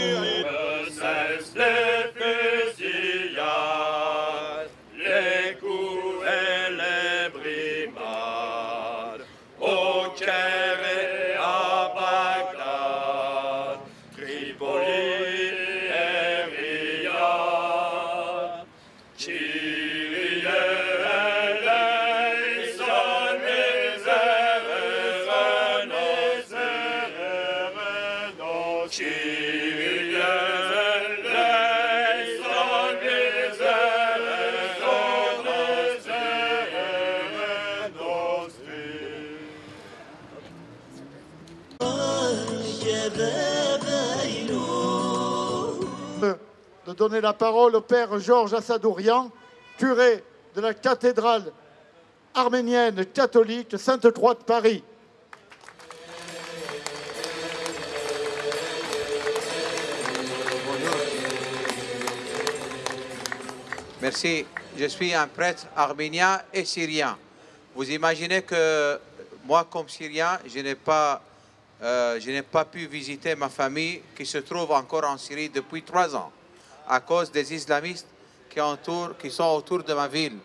Ne cessent les fusillades, les coups et les brimades, au Caire et à Bagdad, Tripoli et Riyad. Kyrie eleison, miserere nos. Kyrie eleison, miserere De donner la parole au père Georges Assadourian, curé de la cathédrale arménienne catholique Sainte-Croix de Paris. Merci. Je suis un prêtre arménien et syrien. Vous imaginez que moi, comme Syrien, je n'ai pas pu visiter ma famille qui se trouve encore en Syrie depuis 3 ans à cause des islamistes qui sont autour de ma ville.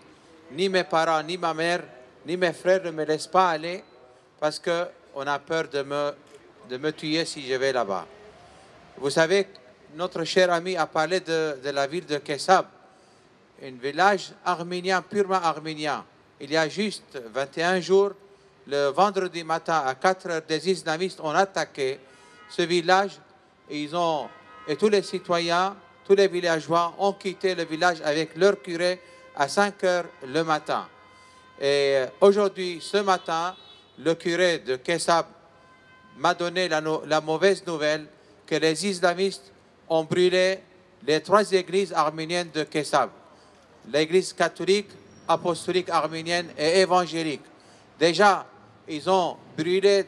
Ni mes parents, ni ma mère, ni mes frères ne me laissent pas aller parce qu'on a peur de me tuer si je vais là-bas. Vous savez, notre cher ami a parlé de la ville de Kessab, un village arménien, purement arménien. Il y a juste 21 jours, le vendredi matin à 4 heures, des islamistes ont attaqué ce village et tous les citoyens, tous les villageois ont quitté le village avec leur curé à 5 heures le matin. Et aujourd'hui, ce matin, le curé de Kessab m'a donné la mauvaise nouvelle que les islamistes ont brûlé les 3 églises arméniennes de Kessab. L'église catholique, apostolique arménienne et évangélique. Déjà, ils ont brûlé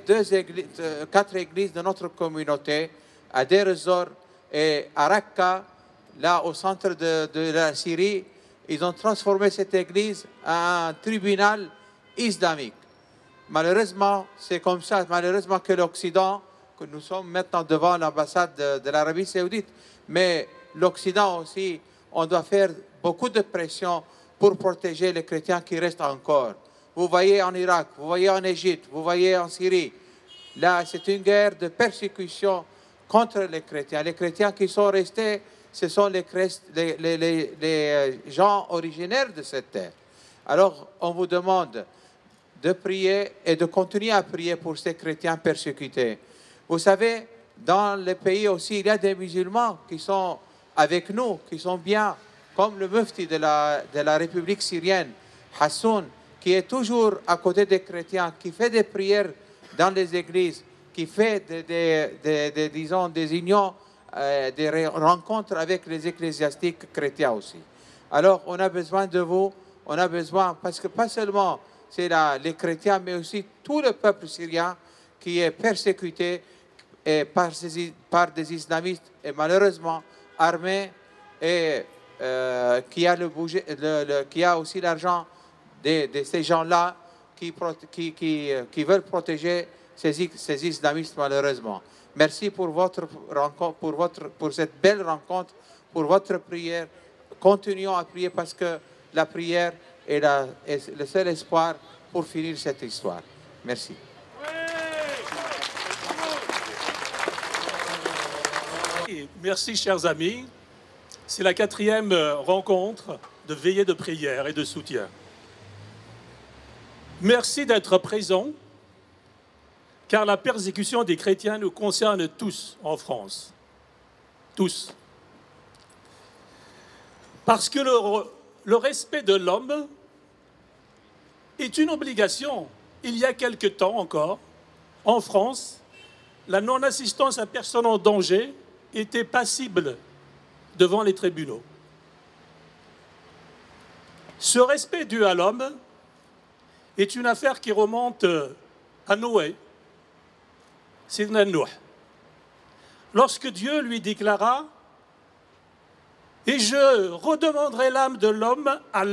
4 églises de notre communauté, à Deir ez-Zor et à Raqqa, là au centre de la Syrie. Ils ont transformé cette église en un tribunal islamique. Malheureusement, c'est comme ça. Malheureusement que l'Occident, que nous sommes maintenant devant l'ambassade de l'Arabie Saoudite, mais l'Occident aussi, on doit faire beaucoup de pression pour protéger les chrétiens qui restent encore. Vous voyez en Irak, vous voyez en Égypte, vous voyez en Syrie. Là, c'est une guerre de persécution contre les chrétiens. Les chrétiens qui sont restés, ce sont les gens originaires de cette terre. Alors, on vous demande de prier et de continuer à prier pour ces chrétiens persécutés. Vous savez, dans les pays aussi, il y a des musulmans qui sont avec nous, qui sont bien, comme le mufti de la République syrienne, Hassoun, qui est toujours à côté des chrétiens, qui fait des prières dans les églises, qui fait disons, des unions, des rencontres avec les ecclésiastiques chrétiens aussi. Alors, on a besoin de vous, on a besoin, parce que pas seulement c'est les chrétiens, mais aussi tout le peuple syrien qui est persécuté par des islamistes et malheureusement armés et qui a aussi l'argent de ces gens-là qui veulent protéger ces islamistes malheureusement. Merci pour votre rencontre, pour cette belle rencontre, pour votre prière. Continuons à prier parce que la prière est le seul espoir pour finir cette histoire. Merci. Merci, chers amis. C'est la 4e rencontre de veillée de prière et de soutien. Merci d'être présents, car la persécution des chrétiens nous concerne tous en France. Tous. Parce que le respect de l'homme est une obligation. Il y a quelque temps encore, en France, la non-assistance à personne en danger était passible devant les tribunaux. Ce respect dû à l'homme est une affaire qui remonte à Noé, Sidna Nuh. Lorsque Dieu lui déclara « Et je redemanderai l'âme de l'homme à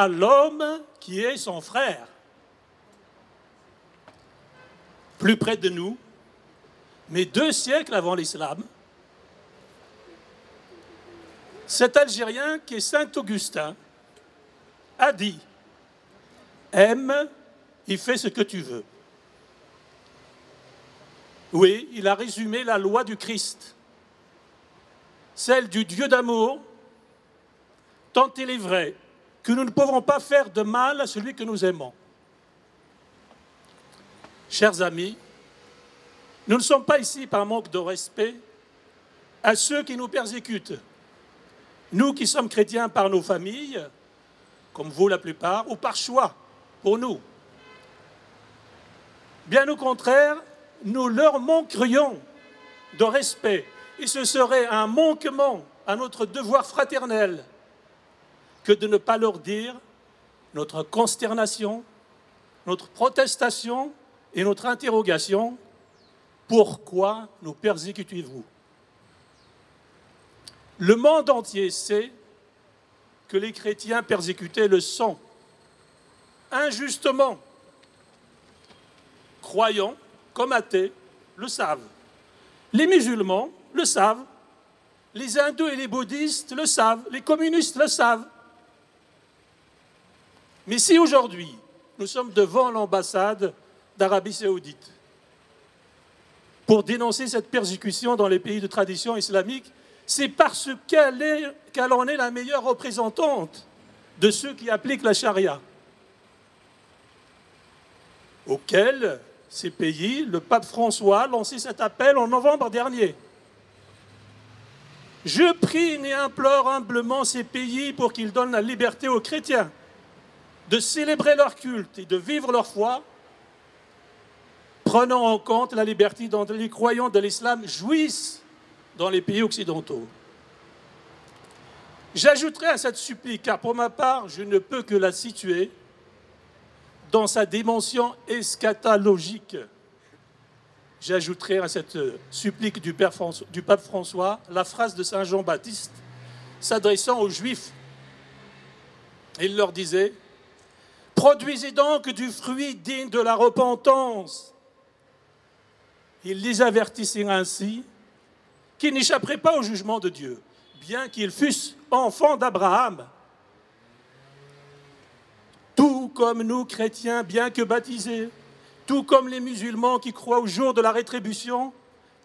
l'homme qui est son frère. » Plus près de nous, mais 2 siècles avant l'islam, Cet Algérien qui est Saint-Augustin a dit « Aime, il fait ce que tu veux ». Oui, il a résumé la loi du Christ, celle du Dieu d'amour, tant il est vrai que nous ne pouvons pas faire de mal à celui que nous aimons. Chers amis, nous ne sommes pas ici par manque de respect à ceux qui nous persécutent. Nous qui sommes chrétiens par nos familles, comme vous la plupart, ou par choix, pour nous. Bien au contraire, nous leur manquerions de respect et ce serait un manquement à notre devoir fraternel que de ne pas leur dire notre consternation, notre protestation et notre interrogation. Pourquoi nous persécutez-vous? Le monde entier sait que les chrétiens persécutés le sont, injustement. Croyants comme athées le savent. Les musulmans le savent. Les hindous et les bouddhistes le savent. Les communistes le savent. Mais si aujourd'hui, nous sommes devant l'ambassade d'Arabie Saoudite pour dénoncer cette persécution dans les pays de tradition islamique, c'est parce qu'elle en est la meilleure représentante de ceux qui appliquent la charia, auquel ces pays, le pape François, a lancé cet appel en novembre dernier. Je prie et implore humblement ces pays pour qu'ils donnent la liberté aux chrétiens de célébrer leur culte et de vivre leur foi, prenant en compte la liberté dont les croyants de l'islam jouissent dans les pays occidentaux. J'ajouterai à cette supplique, car pour ma part, je ne peux que la situer dans sa dimension eschatologique. J'ajouterai à cette supplique du pape François la phrase de saint Jean-Baptiste s'adressant aux Juifs. Il leur disait « Produisez donc du fruit digne de la repentance ». Il les avertissait ainsi qu'ils n'échapperaient pas au jugement de Dieu, bien qu'ils fussent enfants d'Abraham. Tout comme nous, chrétiens, bien que baptisés, tout comme les musulmans qui croient au jour de la rétribution,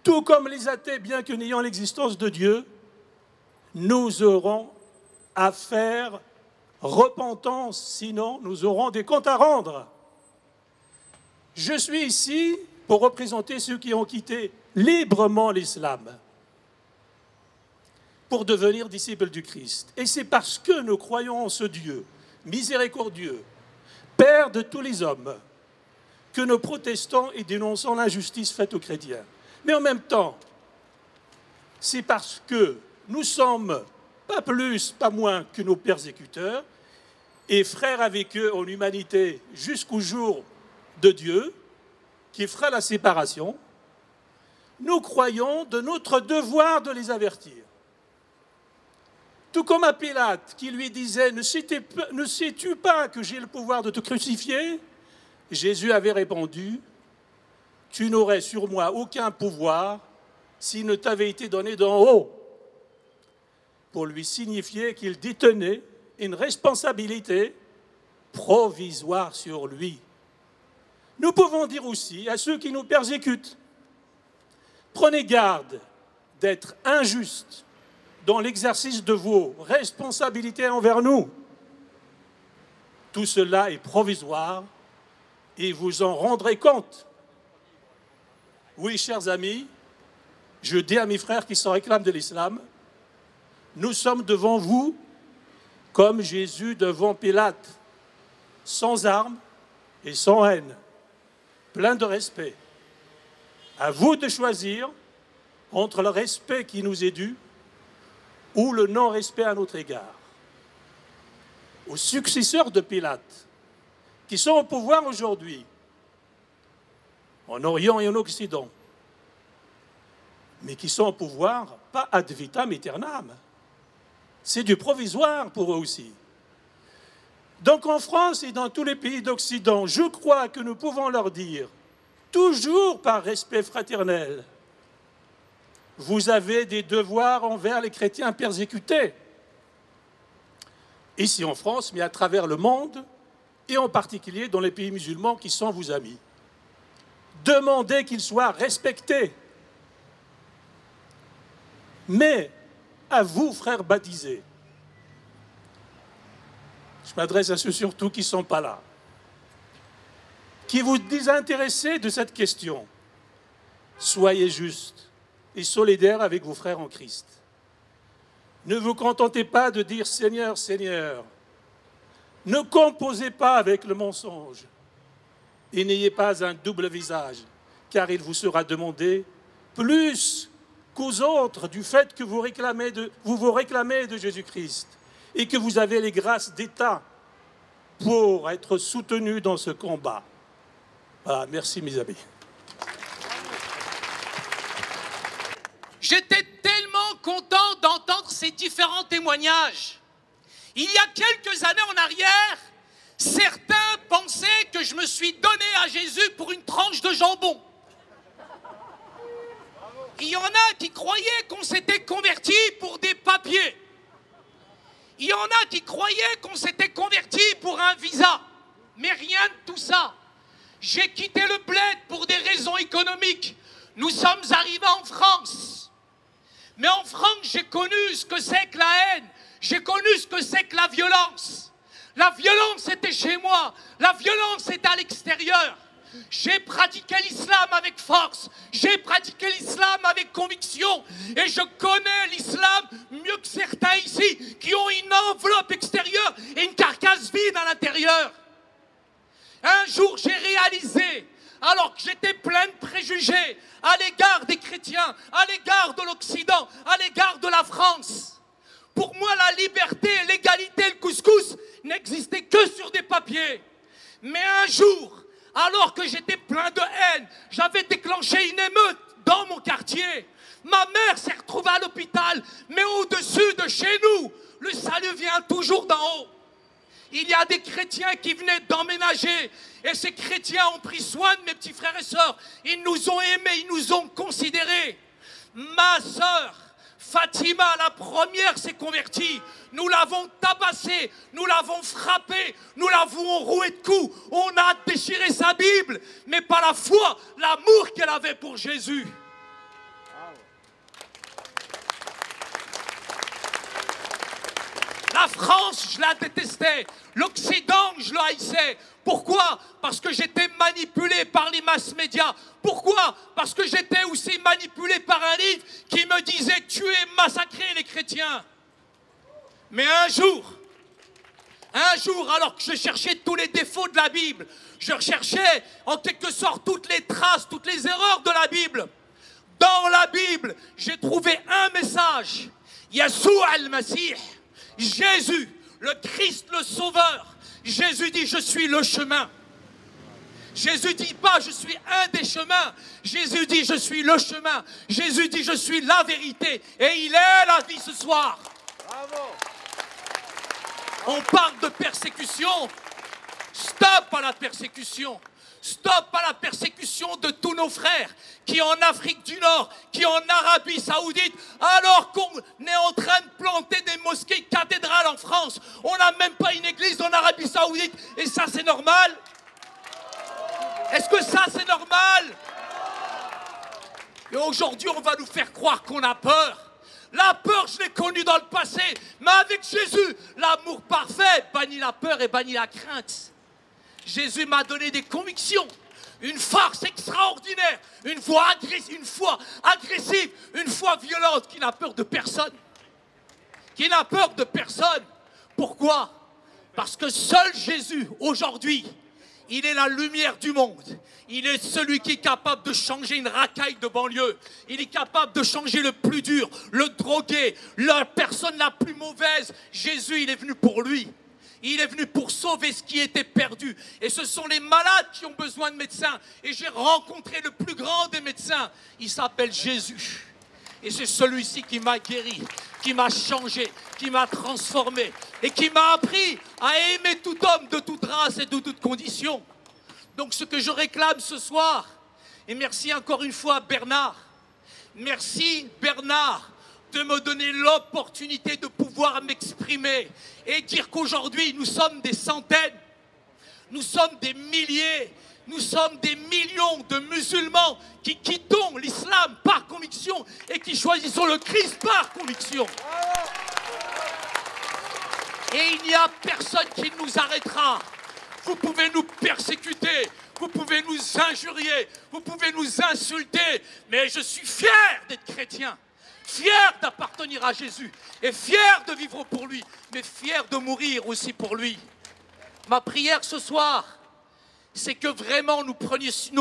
tout comme les athées, bien que n'ayant l'existence de Dieu, nous aurons à faire repentance, sinon nous aurons des comptes à rendre. Je suis ici pour représenter ceux qui ont quitté librement l'islam pour devenir disciples du Christ. Et c'est parce que nous croyons en ce Dieu miséricordieux, Père de tous les hommes, que nous protestons et dénonçons l'injustice faite aux chrétiens. Mais en même temps, c'est parce que nous sommes pas plus, pas moins que nos persécuteurs, et frères avec eux en humanité jusqu'au jour de Dieu, qui fera la séparation, nous croyons de notre devoir de les avertir. Tout comme à Pilate qui lui disait « Ne sais-tu pas que j'ai le pouvoir de te crucifier ?» Jésus avait répondu « Tu n'aurais sur moi aucun pouvoir s'il ne t'avait été donné d'en haut » pour lui signifier qu'il détenait une responsabilité provisoire sur lui. Nous pouvons dire aussi à ceux qui nous persécutent « Prenez garde d'être injustes dans l'exercice de vos responsabilités envers nous. Tout cela est provisoire et vous en rendrez compte. » Oui, chers amis, je dis à mes frères qui se réclament de l'islam, nous sommes devant vous comme Jésus devant Pilate, sans armes et sans haine, plein de respect. À vous de choisir entre le respect qui nous est dû ou le non-respect à notre égard. Aux successeurs de Pilate, qui sont au pouvoir aujourd'hui, en Orient et en Occident, mais qui sont au pouvoir pas ad vitam aeternam. C'est du provisoire pour eux aussi. Donc en France et dans tous les pays d'Occident, je crois que nous pouvons leur dire, toujours par respect fraternel, vous avez des devoirs envers les chrétiens persécutés. ici en France, mais à travers le monde, et en particulier dans les pays musulmans qui sont vos amis. Demandez qu'ils soient respectés. Mais à vous, frères baptisés, je m'adresse à ceux surtout qui ne sont pas là, qui vous désintéressez de cette question, soyez justes et solidaires avec vos frères en Christ. Ne vous contentez pas de dire « Seigneur, Seigneur ». Ne composez pas avec le mensonge et n'ayez pas un double visage, car il vous sera demandé plus qu'aux autres du fait que vous vous réclamez de Jésus-Christ et que vous avez les grâces d'État pour être soutenus dans ce combat. Voilà, merci mes amis. J'étais tellement content d'entendre ces différents témoignages. Il y a quelques années en arrière, certains pensaient que je me suis donné à Jésus pour une tranche de jambon. Il y en a qui croyaient qu'on s'était converti pour des papiers. Il y en a qui croyaient qu'on s'était converti pour un visa. Mais rien de tout ça. J'ai quitté le bled pour des raisons économiques. Nous sommes arrivés en France. Mais en France, j'ai connu ce que c'est que la haine. J'ai connu ce que c'est que la violence. La violence était chez moi. La violence était à l'extérieur. J'ai pratiqué l'islam avec force. J'ai pratiqué l'islam avec conviction. Et je connais l'islam mieux que certains ici qui ont une enveloppe extérieure et une carcasse vide à l'intérieur. Un jour, j'ai réalisé, alors que j'étais plein de préjugés à l'égard des chrétiens, à l'égard de l'Occident, à l'égard de la France. Pour moi, la liberté, l'égalité, le couscous n'existaient que sur des papiers. Mais un jour, alors que j'étais plein de haine, j'avais déclenché une émeute dans mon quartier. Ma mère s'est retrouvée à l'hôpital, mais au-dessus de chez nous, le salut vient toujours d'en haut. Il y a des chrétiens qui venaient d'emménager et ces chrétiens ont pris soin de mes petits frères et sœurs. Ils nous ont aimés, ils nous ont considérés. Ma sœur Fatima, la première, s'est convertie. Nous l'avons tabassée, nous l'avons frappée, nous l'avons rouée de coups. On a déchiré sa Bible, mais pas la foi, l'amour qu'elle avait pour Jésus. La France, je la détestais. L'Occident, je le haïssais. Pourquoi? Parce que j'étais manipulé par les masses médias. Pourquoi? Parce que j'étais aussi manipulé par un livre qui me disait « tuer, massacrer les chrétiens ». Mais un jour, alors que je cherchais tous les défauts de la Bible, je recherchais en quelque sorte toutes les traces, toutes les erreurs de la Bible. Dans la Bible, j'ai trouvé un message. Yahshua al-Masih, Jésus, le Christ, le Sauveur. Jésus dit, je suis le chemin. Jésus dit pas, je suis un des chemins. Jésus dit, je suis le chemin. Jésus dit, je suis la vérité. Et il est la vie ce soir. Bravo. On parle de persécution. Stop à la persécution. Stop à la persécution de tous nos frères qui en Afrique du Nord, qui en Arabie Saoudite, alors qu'on est en train de planter des mosquées cathédrales en France. On n'a même pas une église en Arabie Saoudite. Et ça, c'est normal? Est-ce que ça, c'est normal? Et aujourd'hui, on va nous faire croire qu'on a peur. La peur, je l'ai connue dans le passé. Mais avec Jésus, l'amour parfait bannit la peur et bannit la crainte. Jésus m'a donné des convictions, une force extraordinaire, une foi agressive, une foi violente qui n'a peur de personne. Qui n'a peur de personne. Pourquoi? Parce que seul Jésus, aujourd'hui, il est la lumière du monde. Il est celui qui est capable de changer une racaille de banlieue. Il est capable de changer le plus dur, le drogué, la personne la plus mauvaise. Jésus, il est venu pour lui. Il est venu pour sauver ce qui était perdu. Et ce sont les malades qui ont besoin de médecins. Et j'ai rencontré le plus grand des médecins. Il s'appelle Jésus. Et c'est celui-ci qui m'a guéri, qui m'a changé, qui m'a transformé. Et qui m'a appris à aimer tout homme de toute race et de toute condition. Donc ce que je réclame ce soir, et merci encore une fois Bernard. Merci Bernard de me donner l'opportunité de pouvoir m'exprimer et dire qu'aujourd'hui, nous sommes des centaines, nous sommes des milliers, nous sommes des millions de musulmans qui quittons l'islam par conviction et qui choisissons le Christ par conviction. Et il n'y a personne qui nous arrêtera. Vous pouvez nous persécuter, vous pouvez nous injurier, vous pouvez nous insulter, mais je suis fier d'être chrétien, fier d'appartenir à Jésus et fier de vivre pour lui, mais fier de mourir aussi pour lui. Ma prière ce soir, c'est que vraiment nous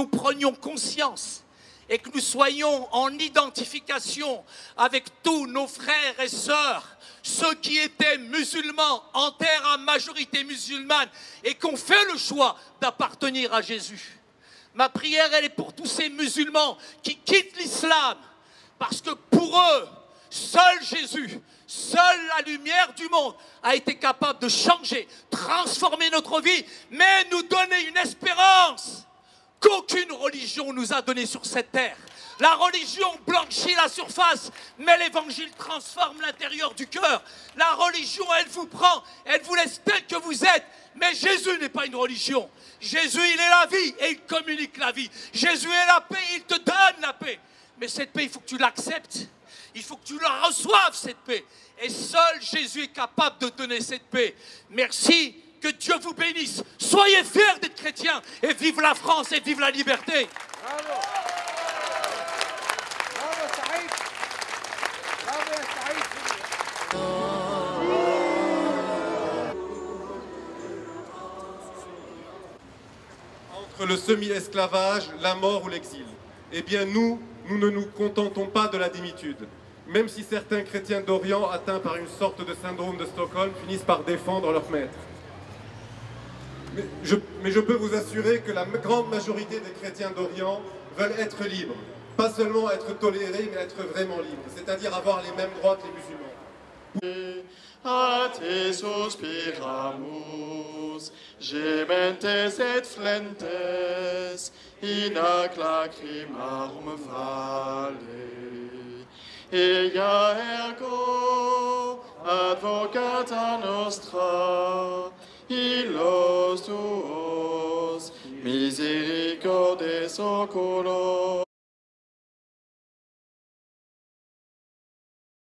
prenions conscience et que nous soyons en identification avec tous nos frères et sœurs, ceux qui étaient musulmans, en terre à majorité musulmane, et qui ont fait le choix d'appartenir à Jésus. Ma prière, elle est pour tous ces musulmans qui quittent l'islam, parce que pour eux, seul Jésus, seule la lumière du monde a été capable de changer, transformer notre vie, mais nous donner une espérance qu'aucune religion nous a donnée sur cette terre. La religion blanchit la surface, mais l'évangile transforme l'intérieur du cœur. La religion, elle vous prend, elle vous laisse tel que vous êtes. Mais Jésus n'est pas une religion. Jésus, il est la vie et il communique la vie. Jésus est la paix, il te donne la paix. Mais cette paix, il faut que tu l'acceptes. Il faut que tu la reçoives, cette paix. Et seul Jésus est capable de donner cette paix. Merci, que Dieu vous bénisse. Soyez fiers d'être chrétiens et vive la France et vive la liberté. Bravo. Bravo, Saïd. Bravo, Saïd. Entre le semi-esclavage, la mort ou l'exil, eh bien nous ne nous contentons pas de la démitude. Même si certains chrétiens d'Orient, atteints par une sorte de syndrome de Stockholm, finissent par défendre leur maître. Mais je peux vous assurer que la grande majorité des chrétiens d'Orient veulent être libres. Pas seulement être tolérés, mais être vraiment libres. C'est-à-dire avoir les mêmes droits que les musulmans. A te suspiramus, gementes et flentes, in ac lacrimarum vale. Ea ergo advocata nostra, illos tuos misericordes oculos.